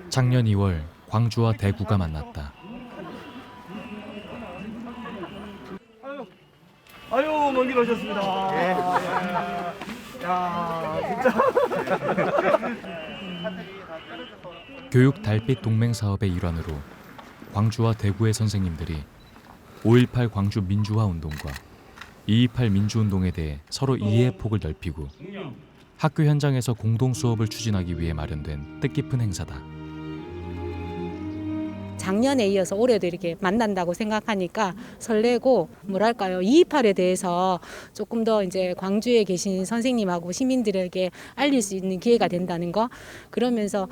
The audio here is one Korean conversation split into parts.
작년 2월 광주와 대구가 만났다. 아유, 먼 길 오셨습니다. 예. 야, 진짜. 교육 달빛 동맹 사업의 일환으로 광주와 대구의 선생님들이 5.18 광주 민주화 운동과 2.28 민주운동에 대해 서로 이해의 폭을 넓히고 학교 현장에서 공동 수업을 추진하기 위해 마련된 뜻깊은 행사다. 작년에 이어서 올해도 이렇게 만난다고 생각하니까 설레고 뭐랄까요, 2.28에 대해서 조금 더 이제 광주에 계신 선생님하고 시민들에게 알릴 수 있는 기회가 된다는 거, 그러면서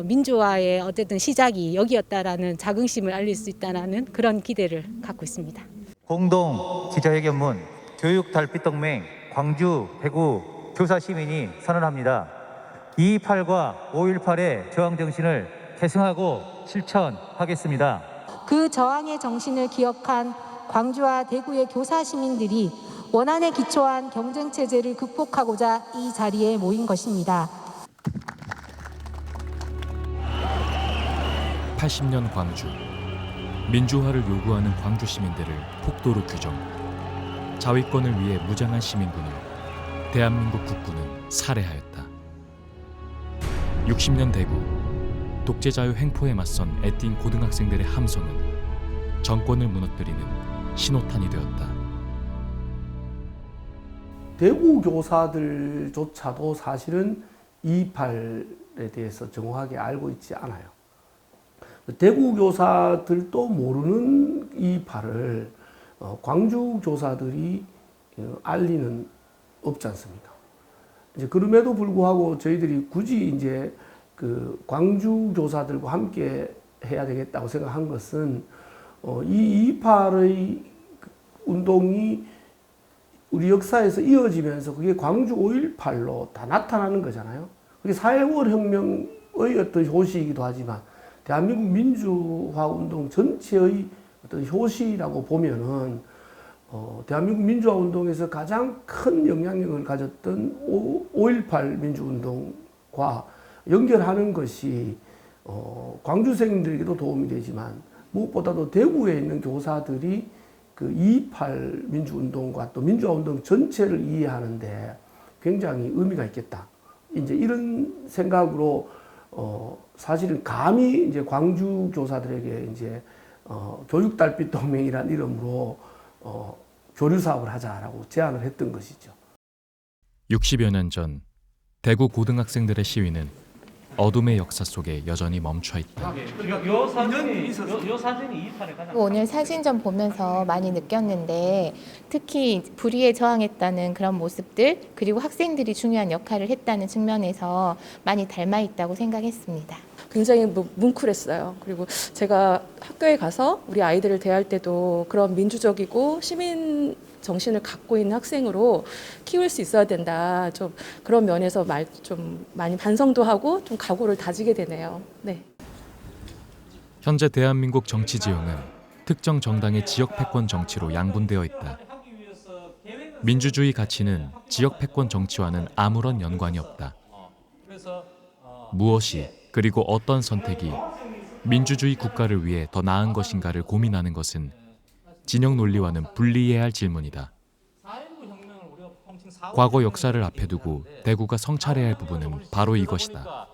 민주화의 어쨌든 시작이 여기였다라는 자긍심을 알릴 수 있다라는 그런 기대를 갖고 있습니다. 공동 기자회견문 교육달빛동맹 광주, 대구 교사 시민이 선언합니다. 2.28과 5.18의 저항 정신을 계승하고 실천하겠습니다. 그 저항의 정신을 기억한 광주와 대구의 교사 시민들이 원안에 기초한 경쟁 체제를 극복하고자 이 자리에 모인 것입니다. 80년 광주. 민주화를 요구하는 광주 시민들을 폭도로 규정. 자위권을 위해 무장한 시민군을 대한민국 국군은 살해하였다. 60년 대구. 독재자의 횡포에 맞선 애띤 고등학생들의 함성은 정권을 무너뜨리는 신호탄이 되었다. 대구 교사들조차도 사실은 2.28에 대해서 정확하게 알고 있지 않아요. 대구 교사들도 모르는 2.28을 광주 교사들이 알리는 없지 않습니까? 이제 그럼에도 불구하고 저희들이 굳이 이제 그 광주 교사들과 함께 해야 되겠다고 생각한 것은 이 2.28의 운동이 우리 역사에서 이어지면서 그게 광주 5.18로 다 나타나는 거잖아요. 그게 4.5월 혁명의 어떤 효시이기도 하지만 대한민국 민주화 운동 전체의 어떤 효시라고 보면은 대한민국 민주화 운동에서 가장 큰 영향력을 가졌던 5.18 민주운동과 연결하는 것이 광주생들에게도 도움이 되지만 무엇보다도 대구에 있는 교사들이 그 2.28 민주운동과 또 민주화운동 전체를 이해하는데 굉장히 의미가 있겠다. 이제 이런 생각으로 사실은 감히 이제 광주 교사들에게 이제 교육달빛 동맹이라는 이름으로 교류 사업을 하자라고 제안을 했던 것이죠. 60여 년 전 대구 고등학생들의 시위는 어둠의 역사 속에 여전히 멈춰 있다. 요 사진이 2.28에 가장. 오늘 사진전 보면서 많이 느꼈는데 특히 불의에 저항했다는 그런 모습들, 그리고 학생들이 중요한 역할을 했다는 측면에서 많이 닮아 있다고 생각했습니다. 굉장히 뭉클했어요. 그리고 제가 학교에 가서 우리 아이들을 대할 때도 그런 민주적이고 시민 정신을 갖고 있는 학생으로 키울 수 있어야 된다. 좀 그런 면에서 좀 많이 반성도 하고 좀 각오를 다지게 되네요. 네. 현재 대한민국 정치 지형은 특정 정당의 지역 패권 정치로 양분되어 있다. 민주주의 가치는 지역 패권 정치와는 아무런 연관이 없다. 무엇이 그리고 어떤 선택이 민주주의 국가를 위해 더 나은 것인가를 고민하는 것은 진영 논리와는 분리해야 할 질문이다. 과거 역사를 앞에 두고 대구가 성찰해야 할 부분은 바로 이것이다.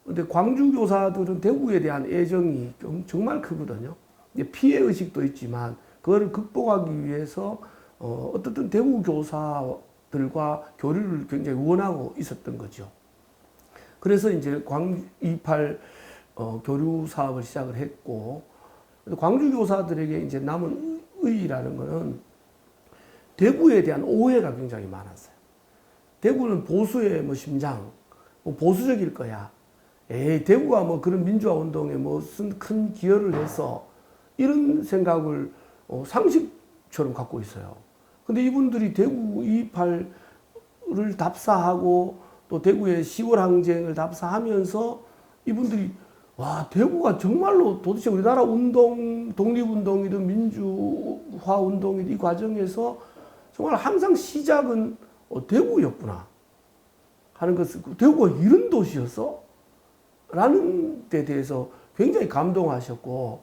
근데 광주 교사들은 대구에 대한 애정이 정말 크거든요. 피해 의식도 있지만 그거를 극복하기 위해서 어떻든 대구 교사들과 교류를 굉장히 원하고 있었던 거죠. 그래서 이제 광주 2.28 교류 사업을 시작을 했고, 광주 교사들에게 이제 남은 의의라는 거는 대구에 대한 오해가 굉장히 많았어요. 대구는 보수의 심장, 보수적일 거야. 대구가 그런 민주화 운동에 무슨 큰 기여를 해서 이런 생각을 상식처럼 갖고 있어요. 근데 이분들이 대구 2.28을 답사하고 또 대구의 10월 항쟁을 답사하면서 이분들이 와, 대구가 정말로 도대체 우리나라 운동, 독립운동이든 민주화 운동이든 이 과정에서 정말 항상 시작은 대구였구나. 하는 것을 대구가 이런 도시였어? 라는 데 대해서 굉장히 감동하셨고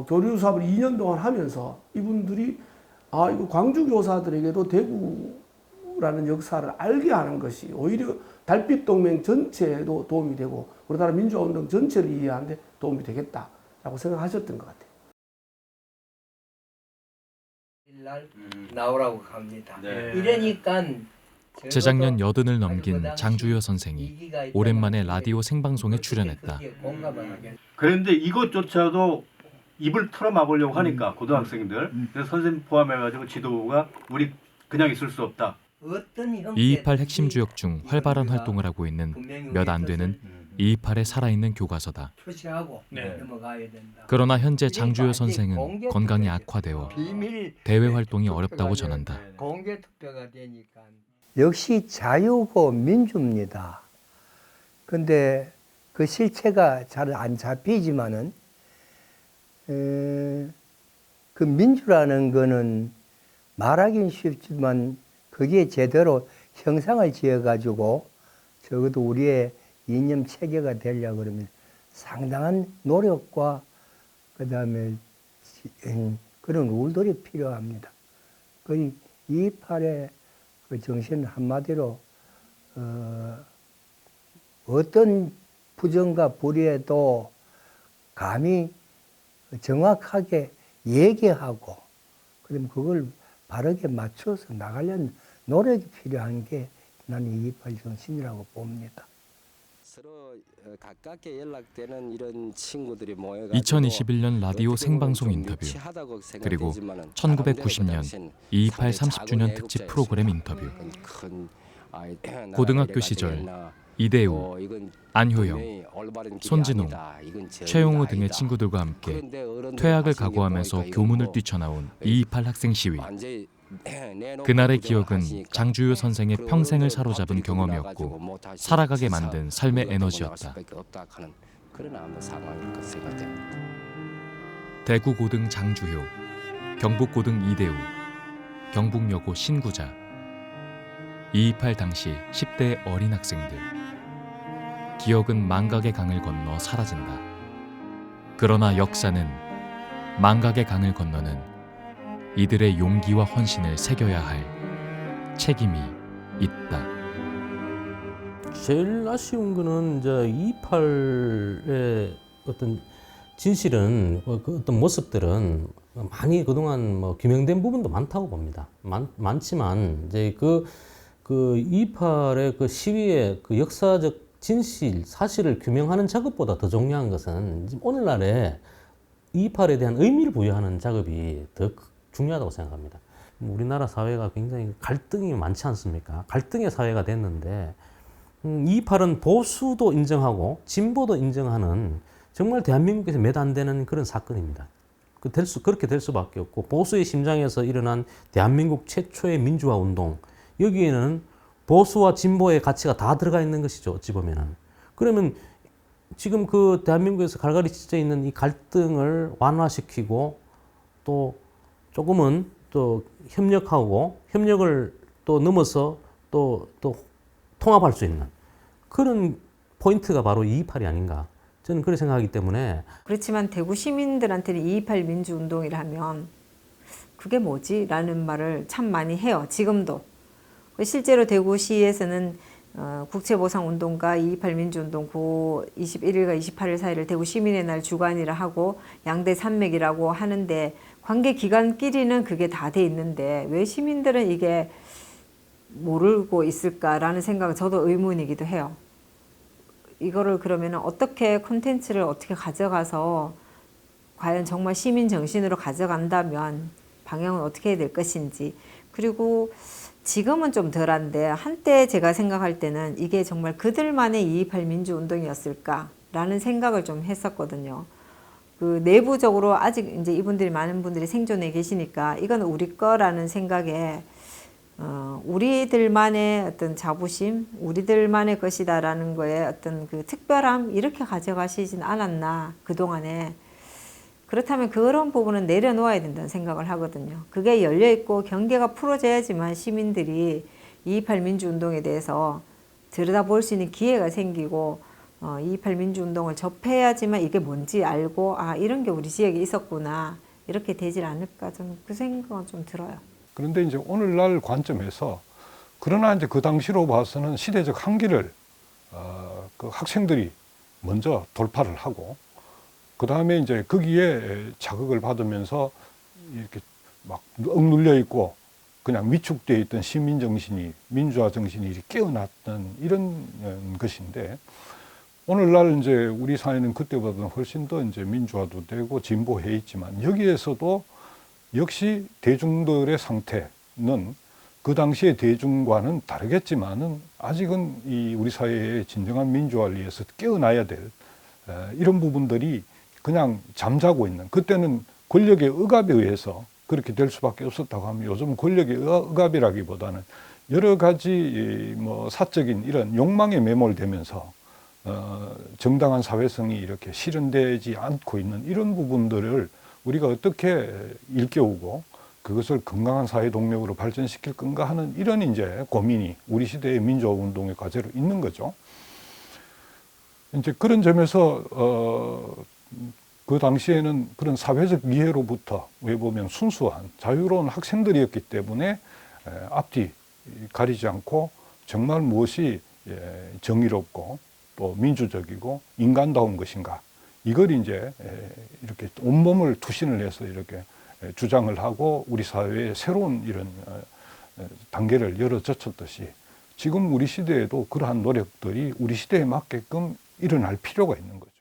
교류 사업을 2년 동안 하면서 이분들이 이거 광주 교사들에게도 대구라는 역사를 알게 하는 것이 오히려 달빛 동맹 전체에도 도움이 되고 우리나라 민주화 운동 전체를 이해하는 데 도움이 되겠다라고 생각하셨던 것 같아요. 날 나오라고 합니다. 네. 이러니까 재작년 80을 넘긴 장주효 선생이 오랜만에 라디오 생방송에 출연했다. 그런데 이것조차도 입을 털어막으려고 하니까 고등학생들 그래서 선생님 포함해가지고 지도부가 우리 그냥 있을 수 없다. 228 핵심 주역 중 활발한 활동을 하고 있는 몇 안 되는 228의 살아있는 교과서다. 표시하고 네. 넘어가야 된다. 그러나 현재 장주효 선생은 건강이 악화되어 대외 활동이 어렵다고 전한다. 공개 투표가 되니까 역시 자유고 민주입니다. 근데 그 실체가 잘 안 잡히지만은 그 민주라는 거는 말하기는 쉽지만 그게 제대로 형상을 지어가지고 적어도 우리의 이념 체계가 되려고 그러면 상당한 노력과 그 다음에 그런 룰들이 필요합니다. 그 228의 그 정신 한마디로 어떤 부정과 불의에도 감히 정확하게 얘기하고 그럼 그걸 바르게 맞춰서 나가려는 노력이 필요한 게 나는 228 정신이라고 봅니다. 서로 가깝게 연락되는 이런 친구들이 모여가지고 2021년 라디오 생방송 인터뷰 그리고 1990년 228 30주년 특집 프로그램 인터뷰 고등학교 시절 이대우, 안효영, 손진웅, 최용우 등의 친구들과 함께 퇴학을 각오하면서 교문을 뛰쳐나온 228 학생 시위. 그날의 기억은 장주효 선생의 평생을 사로잡은 경험이었고 살아가게 만든 삶의 에너지였다. 대구고등 장주효, 경북고등 이대우, 경북여고 신구자, 228 당시 10대 어린 학생들. 기억은 망각의 강을 건너 사라진다. 그러나 역사는 망각의 강을 건너는 이들의 용기와 헌신을 새겨야 할 책임이 있다. 제일 아쉬운 거는 이제 228의 어떤 진실은 그 어떤 모습들은 많이 그동안 뭐 규명된 부분도 많다고 봅니다. 많지만 이제 그 228의 그 시위의 그 역사적 진실, 사실을 규명하는 작업보다 더 중요한 것은 오늘날에 228에 대한 의미를 부여하는 작업이 더 중요하다고 생각합니다. 우리나라 사회가 굉장히 갈등이 많지 않습니까? 갈등의 사회가 됐는데 228은 보수도 인정하고 진보도 인정하는 정말 대한민국에서 몇 안 되는 그런 사건입니다. 그렇게 될 수밖에 없고 보수의 심장에서 일어난 대한민국 최초의 민주화 운동 여기에는 보수와 진보의 가치가 다 들어가 있는 것이죠. 어찌 보면은. 그러면 지금 그 대한민국에서 갈갈이 찢어 있는 이 갈등을 완화시키고 또 조금은 또 협력을 또 넘어서 또 통합할 수 있는 그런 포인트가 바로 228이 아닌가. 저는 그렇게 생각하기 때문에. 그렇지만 대구 시민들한테는 228 민주운동이라 하면 그게 뭐지? 라는 말을 참 많이 해요. 지금도. 실제로 대구시에서는 국채보상운동과 228 민주운동 9월 21일과 28일 사이를 대구 시민의 날 주관이라 하고 양대 산맥이라고 하는데 관계기관끼리는 그게 다 돼 있는데 왜 시민들은 이게 모르고 있을까라는 생각은 저도 의문이기도 해요. 이거를 그러면 어떻게 콘텐츠를 어떻게 가져가서 과연 정말 시민 정신으로 가져간다면 방향은 어떻게 해야 될 것인지 그리고 지금은 좀 덜한데 한때 제가 생각할 때는 이게 정말 그들만의 228 민주운동이었을까라는 생각을 좀 했었거든요. 그 내부적으로 아직 이제 이분들이 많은 분들이 생존해 계시니까 이건 우리 거라는 생각에 우리들만의 어떤 자부심, 우리들만의 것이다라는 거에 어떤 그 특별함 이렇게 가져가시진 않았나 그동안에. 그렇다면 그런 부분은 내려놓아야 된다는 생각을 하거든요. 그게 열려있고 경계가 풀어져야지만 시민들이 228 민주운동에 대해서 들여다볼 수 있는 기회가 생기고 2.28 민주운동을 접해야지만 이게 뭔지 알고 아 이런 게 우리 지역에 있었구나 이렇게 되질 않을까 좀 그 생각은 좀 들어요. 그런데 이제 오늘날 관점에서 그러나 이제 그 당시로 봐서는 시대적 한계를 그 학생들이 먼저 돌파를 하고 그 다음에 이제 거기에 자극을 받으면서 이렇게 막 억눌려 있고 그냥 위축되어 있던 시민 정신이 민주화 정신이 이렇게 깨어났던 이런 것인데 오늘날 이제 우리 사회는 그때보다는 훨씬 더 이제 민주화도 되고 진보해 있지만 여기에서도 역시 대중들의 상태는 그 당시의 대중과는 다르겠지만은 아직은 이 우리 사회의 진정한 민주화를 위해서 깨어나야 될 이런 부분들이 그냥 잠자고 있는 그때는 권력의 억압에 의해서 그렇게 될 수밖에 없었다고 하면 요즘 권력의 억압이라기보다는 여러 가지 뭐 사적인 이런 욕망에 매몰되면서 정당한 사회성이 이렇게 실현되지 않고 있는 이런 부분들을 우리가 어떻게 일깨우고 그것을 건강한 사회 동력으로 발전시킬 건가 하는 이런 이제 고민이 우리 시대의 민주화 운동의 과제로 있는 거죠. 이제 그런 점에서 그 당시에는 그런 사회적 이해로부터 왜 보면 순수한 자유로운 학생들이었기 때문에 앞뒤 가리지 않고 정말 무엇이 정의롭고 또 민주적이고 인간다운 것인가 이걸 이제 이렇게 온몸을 투신을 해서 이렇게 주장을 하고 우리 사회에 새로운 이런 단계를 열어젖혔듯이 지금 우리 시대에도 그러한 노력들이 우리 시대에 맞게끔 일어날 필요가 있는 거죠.